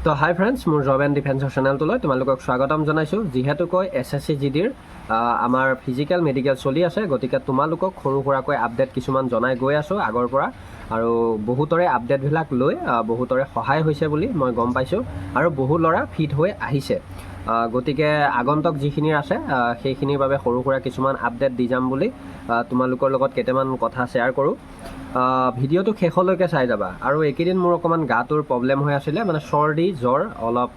তো হাই ফ্ৰেণ্ডছ, মোৰ job and ডিফেন্সৰ চেনেলটোলৈ তোমালোকক স্বাগতম জনাইছোঁ। যিহেতুকৈ SSC GDৰ আমাৰ ফিজিকেল মেডিকেল চলি আছে, গতিকে তোমালোকক সৰু সুৰাকৈ আপডেট কিছুমান জনাই গৈ আছোঁ আগৰ পৰা। আৰু বহুতৰে আপডেটবিলাক লৈ বহুতৰে সহায় হৈছে বুলি মই গম পাইছোঁ, আৰু বহু ল'ৰা ফিট হৈ আহিছে। গতিকে আগন্তুক যিখিনিৰ আছে সেইখিনিৰ বাবে সৰু সুৰা কিছুমান আপডেট দি যাম বুলি তোমালোকৰ লগত কেইটামান কথা শ্বেয়াৰ কৰোঁ। ভিডিঅ'টো শেষলৈকে চাই যাবা। আৰু এইকেইদিন মোৰ অকণমান গাটোৰ প্ৰব্লেম হৈ আছিলে, মানে চৰ্দি জ্বৰ অলপ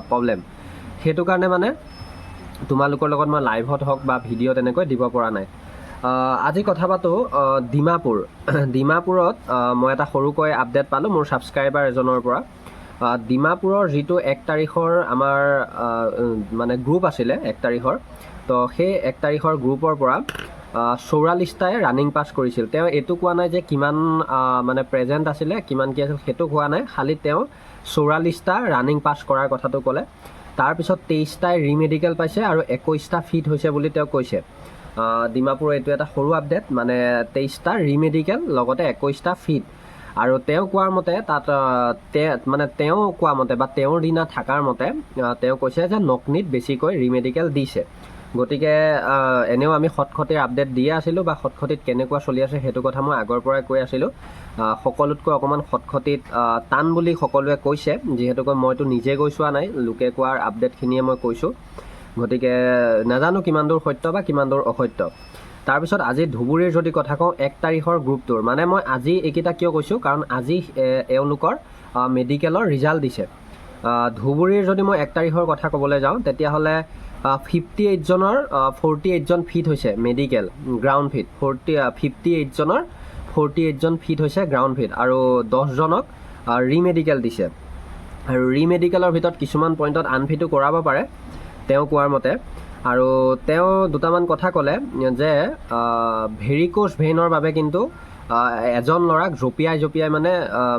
প্ৰব্লেম, সেইটো কাৰণে মানে তোমালোকৰ লগত মই লাইভত হওক বা ভিডিঅ' তেনেকৈ দিব পৰা নাই। আজি কথা পাতোঁ ডিমাপুৰত মই এটা সৰুকৈ আপডেট পালোঁ মোৰ ছাবস্ক্ৰাইবাৰ এজনৰ পৰা। ডিমাপুৰৰ যিটো 1 তাৰিখৰ আমাৰ মানে গ্ৰুপ আছিলে 1 তাৰিখৰ, তো সেই 1 তাৰিখৰ গ্ৰুপৰ পৰা 44টাই ৰানিং পাছ কৰিছিল। তেওঁ এইটো কোৱা নাই যে কিমান মানে প্ৰেজেণ্ট আছিলে, কিমান কি আছিল, সেইটো কোৱা নাই। খালি তেওঁ 44টা ৰানিং পাছ কৰাৰ কথাটো ক'লে। তাৰপিছত 23টাই ৰিমেডিকেল পাইছে আৰু 21টা ফিট হৈছে বুলি তেওঁ কৈছে। ডিমাপুৰৰ এইটো এটা সৰু আপডেট, মানে 23টা ৰিমেডিকেল লগতে 21টা ফিট। আৰু তেওঁ কোৱাৰ মতে তাত তেওঁ কোৱা মতে বা তেওঁৰ দিনা থকাৰ মতে তেওঁ কৈছে যে নকনিত বেছিকৈ ৰিমেডিকেল দিছে। গতিকে এনেও আমি খটখটিৰ আপডেট দিয়ে আছিলোঁ, বা খটখটিত কেনেকুৱা চলি আছে সেইটো কথা মই আগৰ পৰাই কৈ আছিলোঁ। সকলোতকৈ অকণমান খটখটিত টান বুলি সকলোৱে কৈছে, যিহেতুকৈ মইতো নিজে গৈ চোৱা নাই, লোকে কোৱাৰ আপডেটখিনিয়ে মই কৈছোঁ। গতিকে নাজানো কিমান দূৰ সত্য বা কিমান দূৰ অসত্য। তাৰপিছত আজি ধুবুৰীৰ যদি কথা কওঁ 1 তাৰিখৰ গ্ৰুপটোৰ, মানে মই আজি এইকেইটা কিয় কৈছোঁ, কাৰণ আজি এওঁলোকৰ মেডিকেলৰ ৰিজাল্ট দিছে। ধুবুৰীৰ যদি মই 1 তাৰিখৰ কথা ক'বলৈ যাওঁ, তেতিয়াহ'লে 58 জনৰ 48 জন ফিট হৈছে মেডিকেল গ্ৰাউণ্ড ফিট। 58 জনৰ 48 জন ফিট হৈছে গ্ৰাউণ্ড ফিট, আৰু 10 জনক ৰিমেডিকেল দিছে। আৰু ৰিমেডিকেলৰ ভিতৰত কিছুমান পইণ্টত আনফিটো কৰাব পাৰে তেওঁ কোৱাৰ মতে। আৰু তেওঁ দুটামান কথা ক'লে যে ভেৰিকোজ ভেইনৰ বাবে কিন্তু এজন ল'ৰাক জঁপিয়াই মানে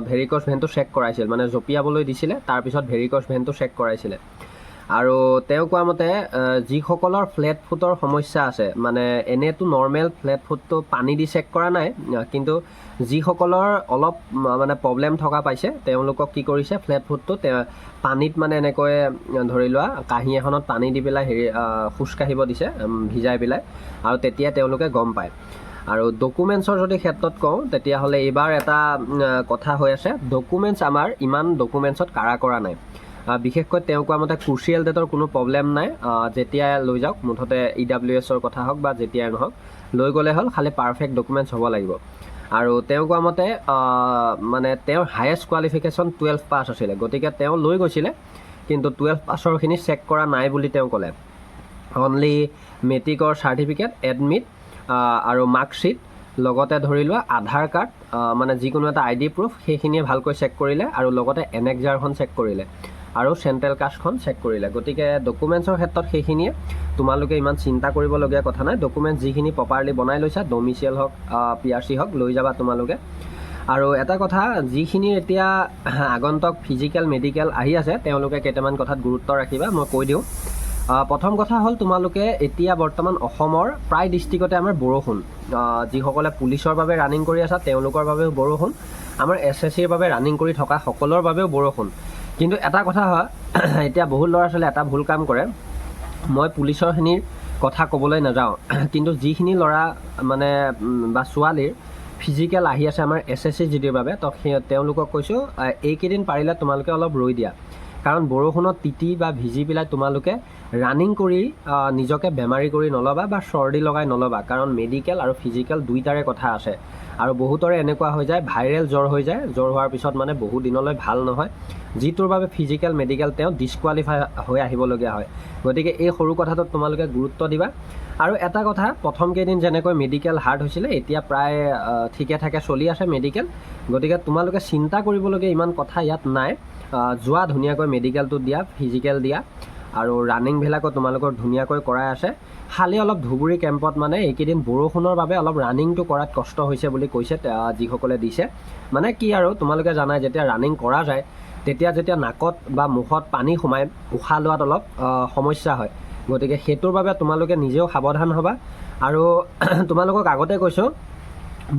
ভেৰিকোজ ভেইনটো চেক কৰাইছিল, মানে জঁপিয়াবলৈ দিছিলে, তাৰপিছত ভেৰিকোজ ভেইনটো চেক কৰাইছিলে। আৰু তেওঁ কোৱা মতে যিসকলৰ ফ্লেট ফুটৰ সমস্যা আছে, মানে এনেইতো নৰ্মেল ফ্লেট ফুটটো পানী দি চেক কৰা নাই, কিন্তু যিসকলৰ অলপ মানে প্ৰব্লেম থকা পাইছে তেওঁলোকক কি কৰিছে, ফ্লেট ফুটটো পানীত মানে এনেকৈ ধৰি লোৱা কাঁহী এখনত পানী দি পেলাই খোজকাঢ়িব দিছে ভিজাই পেলাই, আৰু তেতিয়া তেওঁলোকে গম পায়। আৰু ডকুমেণ্টছৰ যদি ক্ষেত্ৰত কওঁ, তেতিয়াহ'লে এইবাৰ এটা কথা হৈ আছে, ডকুমেণ্টছ আমাৰ ইমান ডকুমেণ্টছত কাৰা কৰা নাই। বিশেষকৈ তেওঁ কোৱা মতে ক্ৰুচিয়েল ডেটৰ কোনো প্ৰব্লেম নাই, যেতিয়াই লৈ যাওক, মুঠতে EWSৰ কথা হওক বা যেতিয়াই নহওক লৈ গ'লে হ'ল, খালি পাৰফেক্ট ডকুমেণ্টছ হ'ব লাগিব। আৰু তেওঁ কোৱা মতে মানে তেওঁৰ হায়েষ্ট কোৱালিফিকেশ্যন 12 পাছ আছিলে, গতিকে তেওঁ লৈ গৈছিলে, কিন্তু 12 পাছৰখিনি চেক কৰা নাই বুলি তেওঁ ক'লে। অনলি মেট্ৰিকৰ চাৰ্টিফিকেট, এডমিট আৰু মাৰ্কশ্বিট, লগতে ধৰি লোৱা আধাৰ কাৰ্ড, মানে যিকোনো এটা ID প্ৰুফ, সেইখিনিয়ে ভালকৈ চেক কৰিলে, আৰু লগতে এনেক্সাৰখন চেক কৰিলে, আৰু চেণ্ট্ৰেল কাষ্টখন চেক কৰিলে। গতিকে ডকুমেণ্টছৰ ক্ষেত্ৰত সেইখিনিয়ে, তোমালোকে ইমান চিন্তা কৰিবলগীয়া কথা নাই। ডকুমেণ্টছ যিখিনি প্ৰপাৰলি বনাই লৈছা, ডমিচিয়েল হওক PRC হওক, লৈ যাবা তোমালোকে। আৰু এটা কথা, যিখিনি এতিয়া আগন্তুক ফিজিকেল মেডিকেল আহি আছে, তেওঁলোকে কেইটামান কথাত গুৰুত্ব ৰাখিবা, মই কৈ দিওঁ। প্ৰথম কথা হ'ল, তোমালোকে এতিয়া বৰ্তমান অসমৰ প্ৰায় ডিষ্ট্ৰিক্টতে আমাৰ বৰষুণ। যিসকলে পুলিচৰ বাবে ৰানিং কৰি আছা তেওঁলোকৰ বাবেও বৰষুণ, আমাৰ SSCৰ বাবে ৰানিং কৰি থকা সকলৰ বাবেও বৰষুণ। কিন্তু এটা কথা হয়, এতিয়া বহুত ল'ৰা ছোৱালীয়ে এটা ভুল কাম কৰে, মই পুলিচৰখিনিৰ কথা ক'বলৈ নাযাওঁ, কিন্তু যিখিনি ল'ৰা মানে বা ছোৱালীৰ ফিজিকেল আহি আছে আমাৰ SSC GDৰ বাবে, তো তেওঁলোকক কৈছোঁ এইকেইদিন পাৰিলে তোমালোকে অলপ ৰৈ দিয়া। কাৰণ বৰষুণত তিতি বা ভিজি পেলাই তোমালোকে ৰানিং কৰি নিজকে বেমাৰী কৰি নল'বা বা চৰ্দি লগাই নল'বা, কাৰণ মেডিকেল আৰু ফিজিকেল দুইটাৰে কথা আছে। আৰু বহুতৰে এনেকুৱা হৈ যায়, ভাইৰেল জ্বৰ হৈ যায়, জ্বৰ হোৱাৰ পিছত মানে বহু দিনলৈ ভাল নহয়, যিটোৰ বাবে ফিজিকেল মেডিকেল তেওঁ ডিছকুৱালিফাই হৈ আহিবলগীয়া হয়। গতিকে এই সৰু কথাটোত তোমালোকে গুৰুত্ব দিবা। আৰু এটা কথা, প্ৰথম কেইদিন যেনেকৈ মেডিকেল হাৰ্ড হৈছিলে, এতিয়া প্ৰায় ঠিকে ঠাকে চলি আছে মেডিকেল। গতিকে তোমালোকে চিন্তা কৰিবলগীয়া ইমান কথা ইয়াত নাই। যোৱা ধুনীয়াকৈ মেডিকেলটো দিয়া, ফিজিকেল দিয়া, আৰু ৰানিংবিলাকো তোমালোকৰ ধুনীয়াকৈ কৰাই আছে। খালি অলপ ধুবুৰী কেম্পত মানে এইকেইদিন বৰষুণৰ বাবে অলপ ৰানিংটো কৰাত কষ্ট হৈছে বুলি কৈছে যিসকলে দিছে। মানে কি আৰু, তোমালোকে জানাই, যেতিয়া ৰানিং কৰা যায় যেতিয়া নাকত বা মুখত পানী সোমাই উশাহ লোৱাত অলপ সমস্যা হয়। গতিকে সেইটোৰ বাবে তোমালোকে নিজেও সাৱধান হ'বা। আৰু তোমালোকক আগতে কৈছোঁ,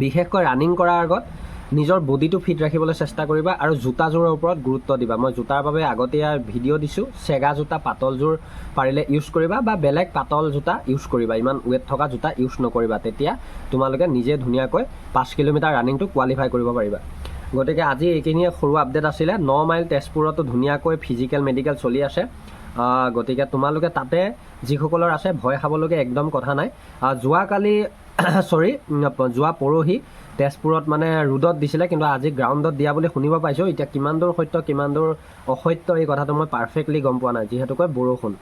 বিশেষকৈ ৰানিং কৰাৰ আগত নিজৰ বডিটো ফিট ৰাখিবলৈ চেষ্টা কৰিবা আৰু জোতাযোৰৰ ওপৰত গুৰুত্ব দিবা। মই জোতাৰ বাবে আগতীয়া ভিডিঅ' দিছোঁ। চেগা জোতা পাতলযোৰ পাৰিলে ইউজ কৰিবা বা বেলেগ পাতল জোতা ইউজ কৰিবা, ইমান ৱেট থকা জোতা ইউজ নকৰিবা। তেতিয়া তোমালোকে নিজে ধুনীয়াকৈ 5 কিলোমিটাৰ ৰানিংটো কোৱালিফাই কৰিব পাৰিবা। গতিকে আজি এইখিনিয়ে সৰু আপডেট আছিলে। 9 মাইল তেজপুৰতো ধুনীয়াকৈ ফিজিকেল মেডিকেল চলি আছে। গতিকে তোমালোকে তাতে যিসকলৰ আছে ভয় খাবলগীয়া একদম কথা নাই। যোৱাকালি যোৱা পৰহি তেজপুৰত মানে ৰোডত দিছিলে, কিন্তু আজি গ্ৰাউণ্ডত দিয়া বুলি শুনিব পাইছোঁ। এতিয়া কিমান দূৰ সত্য কিমান দূৰ অসত্য এই কথাটো মই পাৰফেক্টলি গম পোৱা নাই, যিহেতুকৈ বৰষুণ।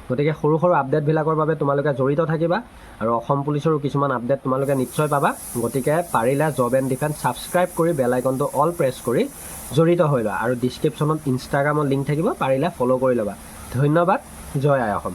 গতিকে সৰু সৰু আপডেটবিলাকৰ বাবে তোমালোকে জড়িত থাকিবা আৰু অসম পুলিচৰো কিছুমান আপডেট তোমালোকে নিশ্চয় পাবা। গতিকে পাৰিলে জব এণ্ড ডিফেন্স ছাবস্ক্ৰাইব কৰি বেল আইকনটো অল প্ৰেছ কৰি জড়িত হৈ লোৱা আৰু ডিছক্ৰিপশ্যনত ইনষ্টাগ্ৰামৰ লিংক থাকিব, পাৰিলে ফ'ল' কৰি ল'বা। ধন্যবাদ। জয় আই অসম।